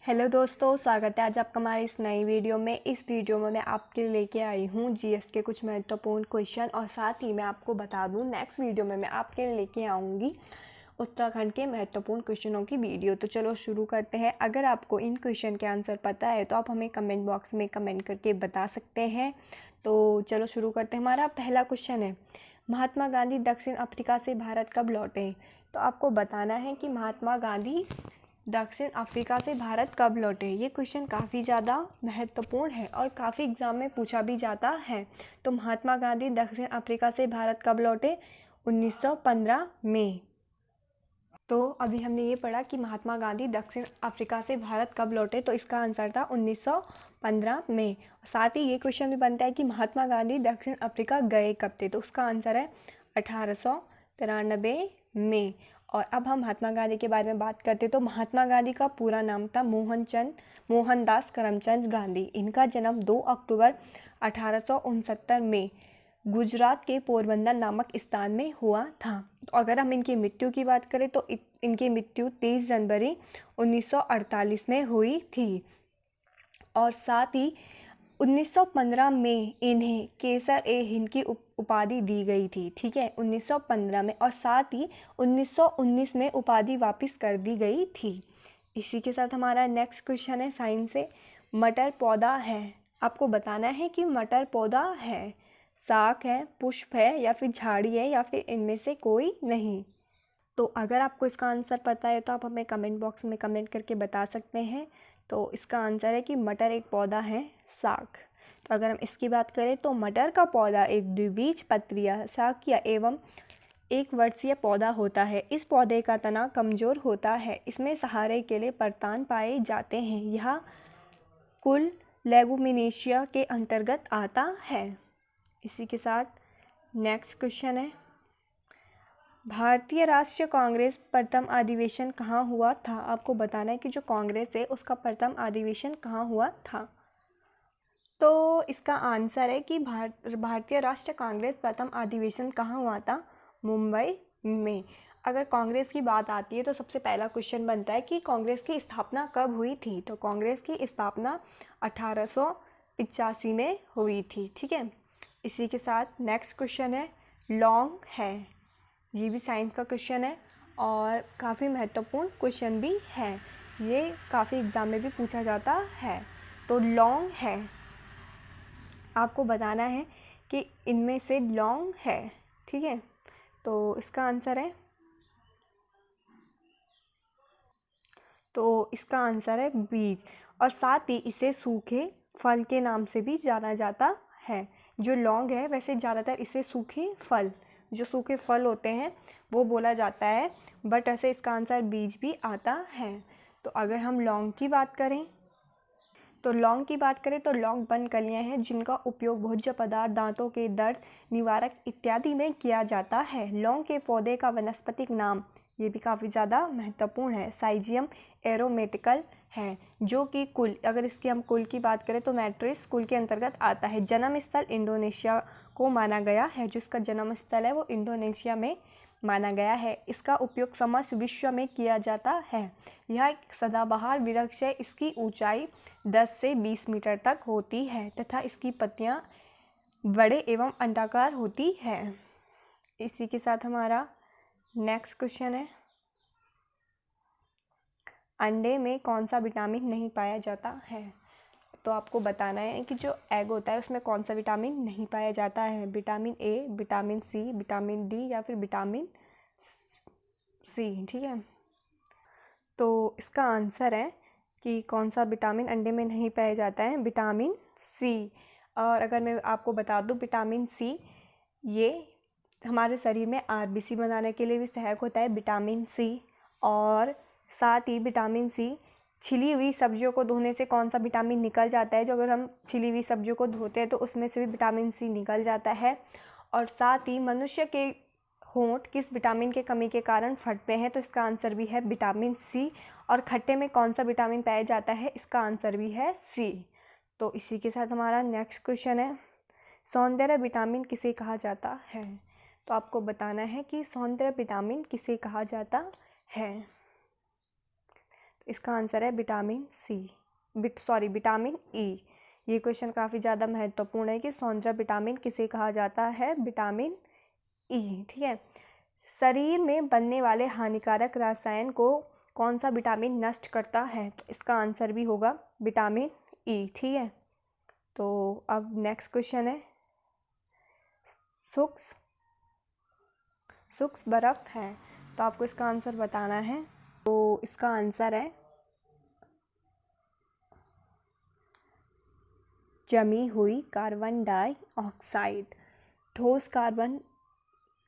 Hello दोस्तों, स्वागत है आज आपका हमारी इस नई वीडियो में। इस वीडियो में मैं आपके लिए लेके आई हूँ जीएस के कुछ महत्वपूर्ण क्वेश्चन और साथ ही मैं आपको बता दूँ नेक्स्ट वीडियो में मैं आपके लिए लेके आऊँगी उत्तराखंड के महत्वपूर्ण क्वेश्चनों की वीडियो। तो चलो शुरू करते हैं। अगर आपको इन क्वेश्चन के आंसर पता है तो आप हमें कमेंट बॉक्स में कमेंट करके बता सकते हैं। तो चलो शुरू करते हैं। हमारा पहला क्वेश्चन है, महात्मा गांधी दक्षिण अफ्रीका से भारत कब लौटे? तो आपको बताना है कि महात्मा गांधी दक्षिण अफ्रीका से भारत कब लौटे। ये क्वेश्चन काफ़ी ज़्यादा महत्वपूर्ण है और काफ़ी एग्जाम में पूछा भी जाता है। तो महात्मा गांधी दक्षिण अफ्रीका से भारत कब लौटे? 1915 में। तो अभी हमने ये पढ़ा कि महात्मा गांधी दक्षिण अफ्रीका से भारत कब लौटे, तो इसका आंसर था 1915 में। साथ ही ये क्वेश्चन भी बनता है कि महात्मा गांधी दक्षिण अफ्रीका गए कब थे, तो उसका आंसर है 1893 में। और अब हम महात्मा गांधी के बारे में बात करते तो महात्मा गांधी का पूरा नाम था मोहनदास करमचंद गांधी। इनका जन्म 2 अक्टूबर 1869 में गुजरात के पोरबंदर नामक स्थान में हुआ था। तो अगर हम इनकी मृत्यु की बात करें तो इनकी मृत्यु 23 जनवरी 1948 में हुई थी। और साथ ही 1915 में इन्हें केसर ए हिंद की उपाधि दी गई थी। ठीक है, 1915 में। और साथ ही 1919 में उपाधि वापस कर दी गई थी। इसी के साथ हमारा नेक्स्ट क्वेश्चन है साइंस से, मटर पौधा है। आपको बताना है कि मटर पौधा है, शाक है, पुष्प है या फिर झाड़ी है या फिर इनमें से कोई नहीं। तो अगर आपको इसका आंसर पता है तो आप हमें कमेंट बॉक्स में कमेंट करके बता सकते हैं। तो इसका आंसर है कि मटर एक पौधा है, शाक। तो अगर हम इसकी बात करें तो मटर का पौधा एक द्विबीजपत्रीय शाकीय एवं एक वर्षीय पौधा होता है। इस पौधे का तना कमजोर होता है। इसमें सहारे के लिए परतान पाए जाते हैं। यह कुल लेगुमिनेशिया के अंतर्गत आता है। इसी के साथ नेक्स्ट क्वेश्चन है, भारतीय राष्ट्रीय कांग्रेस प्रथम अधिवेशन कहाँ हुआ था? आपको बताना है कि जो कांग्रेस है उसका प्रथम अधिवेशन कहाँ हुआ था। तो इसका आंसर है कि भारतीय राष्ट्रीय कांग्रेस प्रथम अधिवेशन कहाँ हुआ था? मुंबई में। अगर कांग्रेस की बात आती है तो सबसे पहला क्वेश्चन बनता है कि कांग्रेस की स्थापना कब हुई थी? तो कांग्रेस की स्थापना 1885 में हुई थी। ठीक है, इसी के साथ नेक्स्ट क्वेश्चन है, लौंग है। ये भी साइंस का क्वेश्चन है और काफ़ी महत्वपूर्ण क्वेश्चन भी है। ये काफ़ी एग्जाम में भी पूछा जाता है। तो लौंग है, आपको बताना है कि इनमें से लौंग है। ठीक है, तो इसका आंसर है बीज। और साथ ही इसे सूखे फल के नाम से भी जाना जाता है। जो लौंग है वैसे ज़्यादातर इसे जो सूखे फल होते हैं वो बोला जाता है, बट ऐसे इसका आंसर बीज भी आता है। तो अगर हम लौंग की बात करें तो लौंग वन कलियां हैं जिनका उपयोग भोज्य पदार्थ, दांतों के दर्द निवारक इत्यादि में किया जाता है। लौंग के पौधे का वानस्पतिक नाम, ये भी काफ़ी ज़्यादा महत्वपूर्ण है, साइजियम एरोमेटिकल है, जो कि अगर इसकी हम कुल की बात करें तो मैट्रिस कुल के अंतर्गत आता है। जन्म स्थल इंडोनेशिया को माना गया है। जो इसका जन्म स्थल है वो इंडोनेशिया में माना गया है। इसका उपयोग समस्त विश्व में किया जाता है। यह एक सदाबहार वृक्ष है। इसकी ऊंचाई 10 से 20 मीटर तक होती है तथा इसकी पत्तियां बड़े एवं अंडाकार होती है। इसी के साथ हमारा नेक्स्ट क्वेश्चन है, अंडे में कौन सा विटामिन नहीं पाया जाता है? तो आपको बताना है कि जो एग होता है उसमें कौन सा विटामिन नहीं पाया जाता है। Vitamin A, vitamin C, vitamin D या फिर विटामिन सी। ठीक है, तो इसका आंसर है कि कौन सा विटामिन अंडे में नहीं पाया जाता है, विटामिन सी। और अगर मैं आपको बता दूं विटामिन सी ये हमारे शरीर में आरबीसी बनाने के लिए भी सहायक होता है, विटामिन सी। और साथ ही विटामिन सी छिली हुई सब्जियों को धोने से कौन सा विटामिन निकल जाता है? जो अगर हम छिली हुई सब्जियों को धोते हैं तो उसमें से भी विटामिन सी निकल जाता है। और साथ ही मनुष्य के होंठ किस विटामिन के कमी के कारण फटते हैं? तो इसका आंसर भी है विटामिन सी। और खट्टे में कौन सा विटामिन पाया जाता है? इसका आंसर भी है सी। तो इसी के साथ हमारा नेक्स्ट क्वेश्चन है, सौंदर्य विटामिन किसे कहा जाता है? तो आपको बताना है कि सौंदर्य विटामिन किसे कहा जाता है। इसका आंसर है विटामिन विटामिन ई। ये क्वेश्चन काफ़ी ज़्यादा महत्वपूर्ण है कि सौंदर्य विटामिन किसे कहा जाता है, विटामिन ई। ठीक है। शरीर में बनने वाले हानिकारक रसायन को कौन सा विटामिन नष्ट करता है, तो इसका आंसर भी होगा विटामिन ई। ठीक है। तो अब नेक्स्ट क्वेश्चन है, शुष्क बर्फ है, तो आपको इसका आंसर बताना है। तो इसका आंसर है जमी हुई कार्बन डाइऑक्साइड। ठोस कार्बन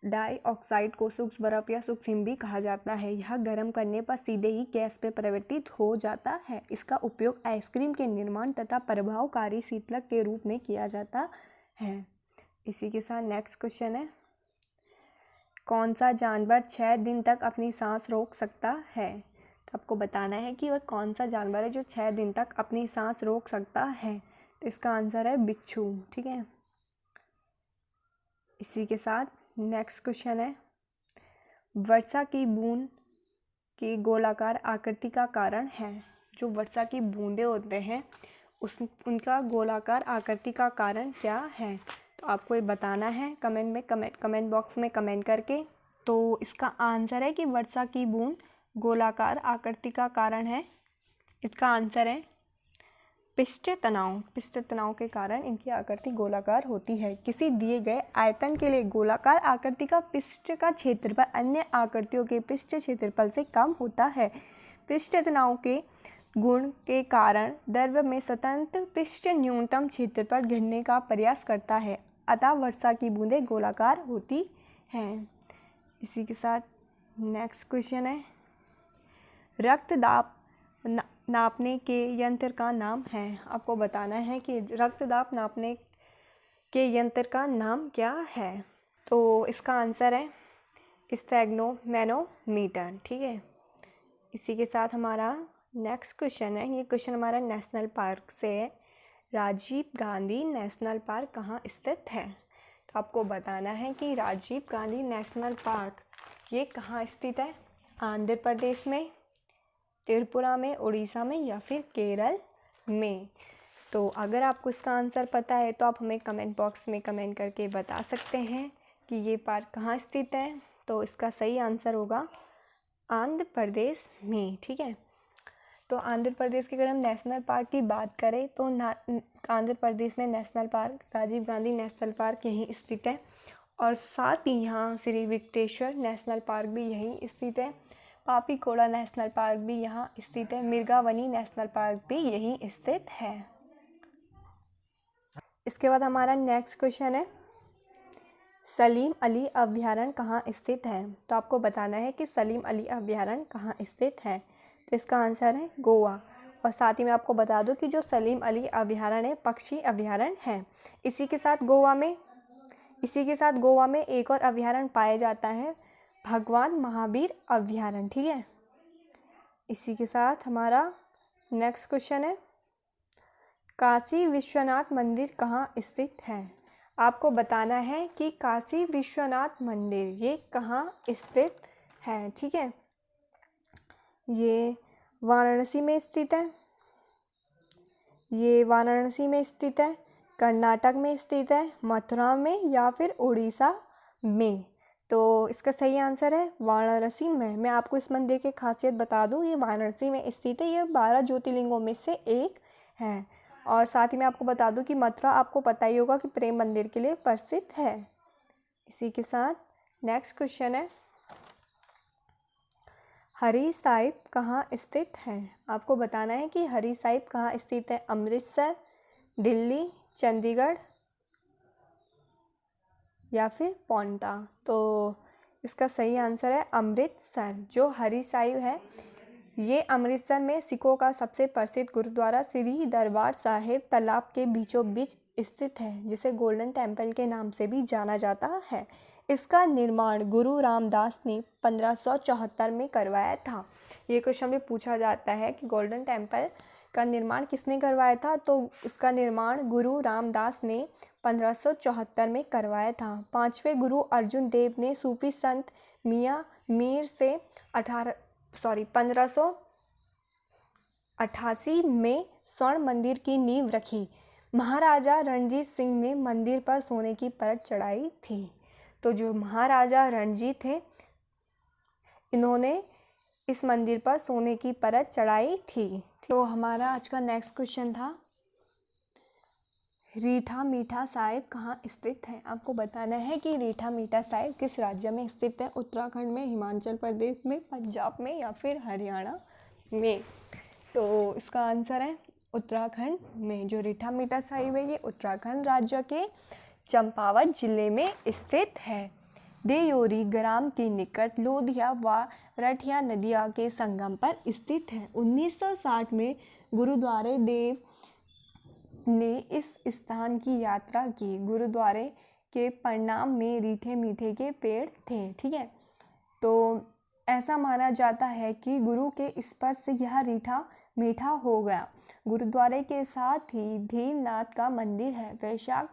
डाइऑक्साइड को शुष्क बर्फ या शुष्क हिम भी कहा जाता है। यह गर्म करने पर सीधे ही गैस में परिवर्तित हो जाता है। इसका उपयोग आइसक्रीम के निर्माण तथा प्रभावकारी शीतलक के रूप में किया जाता है। इसी के साथ नेक्स्ट क्वेश्चन है, कौन सा जानवर 6 दिन तक अपनी सांस रोक सकता है, तो आपको बताना है कि वह कौन सा जानवर है जो 6 दिन तक अपनी सांस रोक सकता है, तो इसका आंसर है बिच्छू। ठीक है। इसी के साथ नेक्स्ट क्वेश्चन है, वर्षा की बूंद की गोलाकार आकृति का कारण है। जो वर्षा की बूंदें होते हैं उनका गोलाकार आकृति का कारण क्या है, तो आपको ये बताना है कमेंट बॉक्स में कमेंट करके। तो इसका आंसर है कि वर्षा की बूंद गोलाकार आकृति का कारण है। इसका आंसर है पृष्ठ तनाव के कारण इनकी आकृति गोलाकार होती है। किसी दिए गए आयतन के लिए गोलाकार आकृति का पृष्ठ का क्षेत्रफल अन्य आकृतियों के पृष्ठ क्षेत्रफल से कम होता है। पृष्ठ तनाव के गुण के कारण द्रव में स्वतंत्र पृष्ठ न्यूनतम क्षेत्रफल घेरने का प्रयास करता है, अतः वर्षा की बूंदें गोलाकार होती हैं। इसी के साथ नेक्स्ट क्वेश्चन है, रक्तदाब नापने के यंत्र का नाम है। आपको बताना है कि रक्तदाब नापने के यंत्र का नाम क्या है, तो इसका आंसर है स्फेग्नोमैनोमीटर। ठीक है। इसी के साथ हमारा नेक्स्ट क्वेश्चन है, ये क्वेश्चन हमारा नेशनल पार्क से है। राजीव गांधी नेशनल पार्क कहाँ स्थित है, तो आपको बताना है कि राजीव गांधी नेशनल पार्क ये कहाँ स्थित है, आंध्र प्रदेश में, त्रिपुरा में, उड़ीसा में या फिर केरल में। तो अगर आपको इसका आंसर पता है तो आप हमें कमेंट बॉक्स में कमेंट करके बता सकते हैं कि ये पार्क कहाँ स्थित है। तो इसका सही आंसर होगा आंध्र प्रदेश में। ठीक है। तो आंध्र प्रदेश के अगर हम नेशनल पार्क की बात करें तो आंध्र प्रदेश में national park Rajiv Gandhi national park यहीं स्थित है, और साथ ही यहाँ श्री वेंकटेश्वर नेशनल पार्क भी यहीं स्थित है। पापीकोला नेशनल पार्क भी यहाँ स्थित है। मिर्गावनी नेशनल पार्क भी यहीं स्थित है। इसके बाद हमारा नेक्स्ट क्वेश्चन है, सलीम अली अभयारण्य कहाँ स्थित है, तो आपको बताना है कि सलीम अली अभयारण्य कहाँ स्थित है, तो इसका आंसर है गोवा। और साथ ही मैं आपको बता दूं कि जो सलीम अली अभयारण्य है पक्षी अभयारण्य है। इसी के साथ गोवा में एक और अभयारण्य पाया जाता है, भगवान महावीर अभयारण्य। ठीक है। इसी के साथ हमारा नेक्स्ट क्वेश्चन है, काशी विश्वनाथ मंदिर कहाँ स्थित है, आपको बताना है कि काशी विश्वनाथ मंदिर ये कहाँ स्थित है। ठीक है। ये वाराणसी में स्थित है, कर्नाटक में स्थित है, मथुरा में या फिर उड़ीसा में। तो इसका सही आंसर है वाराणसी में। मैं आपको इस मंदिर की खासियत बता दूं, ये वाराणसी में स्थित है। ये 12 ज्योतिर्लिंगों में से एक है। और साथ ही मैं आपको बता दूं कि मथुरा आपको पता ही होगा कि प्रेम मंदिर के लिए प्रसिद्ध है। इसी के साथ नेक्स्ट क्वेश्चन है, हरी साहिब कहाँ स्थित है, आपको बताना है कि हरी साहिब कहाँ स्थित है, अमृतसर, दिल्ली, चंडीगढ़ या फिर पौंटा। तो इसका सही आंसर है अमृतसर। जो हरी साहिब है ये अमृतसर में सिखों का सबसे प्रसिद्ध गुरुद्वारा श्री दरबार साहिब तालाब के बीचों बीच स्थित है, जिसे गोल्डन टेम्पल के नाम से भी जाना जाता है। इसका निर्माण गुरु रामदास ने 1574 में करवाया था। ये क्वेश्चन भी पूछा जाता है कि गोल्डन टेम्पल का निर्माण किसने करवाया था, तो इसका निर्माण गुरु रामदास ने 1574 में करवाया था। 5वें गुरु अर्जुन देव ने सूफी संत मियाँ मीर से 1500 1988 में स्वर्ण मंदिर की नींव रखी? महाराजा रणजीत सिंह ने मंदिर पर सोने की परत चढ़ाई थी। तो जो महाराजा रणजीत थे, इन्होंने इस मंदिर पर सोने की परत चढ़ाई थी। तो हमारा आज का नेक्स्ट क्वेश्चन था, रीठा मीठा साहिब कहाँ स्थित है? आपको बताना है कि रीठा मीठा साहिब किस राज्य में स्थित है? उत्तराखंड में, हिमाचल प्रदेश में, पंजाब में या फिर हरियाणा में? तो इसका आंसर है उत्तराखंड में। जो रीठा मीठा साहिब है ये उत्तराखंड राज्य के चंपावत जिले में स्थित है। देयोरी ग्राम के निकट लोधिया व रठिया नदिया के संगम पर स्थित है। 1960 में गुरुद्वारे देव ने इस स्थान की यात्रा की। गुरुद्वारे के परिणाम में रीठे मीठे के पेड़ थे। ठीक है, तो ऐसा माना जाता है कि गुरु के स्पर्श से यह रीठा मीठा हो गया। गुरुद्वारे के साथ ही धीरनाथ का मंदिर है। वैशाख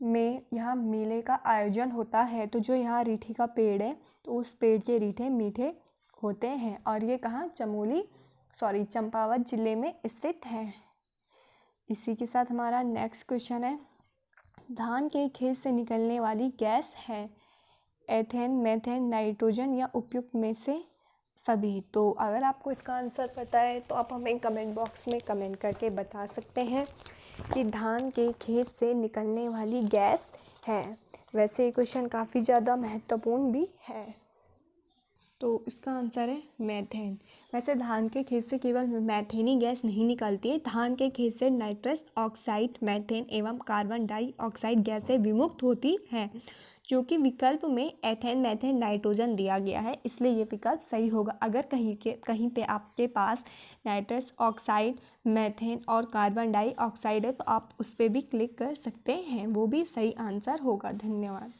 में यहाँ मेले का आयोजन होता है। तो जो यहाँ रीठी का पेड़ है, तो उस पेड़ के रीठे मीठे होते हैं। और ये कहाँ, चंपावत जिले में स्थित है। इसी के साथ हमारा नेक्स्ट क्वेश्चन है, धान के खेत से निकलने वाली गैस है एथेन, मेथेन, नाइट्रोजन या उपयुक्त में से सभी? तो अगर आपको इसका आंसर पता है तो आप हमें कमेंट बॉक्स में कमेंट करके बता सकते हैं कि धान के खेत से निकलने वाली गैस है। वैसे ये क्वेश्चन काफ़ी ज़्यादा महत्वपूर्ण भी है। तो इसका आंसर है मैथेन। वैसे धान के खेत से केवल मैथेन ही गैस नहीं निकलती है, धान के खेत से नाइट्रस ऑक्साइड, मैथेन एवं कार्बन डाइऑक्साइड गैसें विमुक्त होती हैं, जो कि विकल्प में एथेन, मैथेन, नाइट्रोजन दिया गया है, इसलिए ये विकल्प सही होगा। अगर कहीं पे आपके पास नाइट्रस ऑक्साइड, मैथेन और कार्बन डाइऑक्साइड है तो आप उस पर भी क्लिक कर सकते हैं, वो भी सही आंसर होगा। धन्यवाद।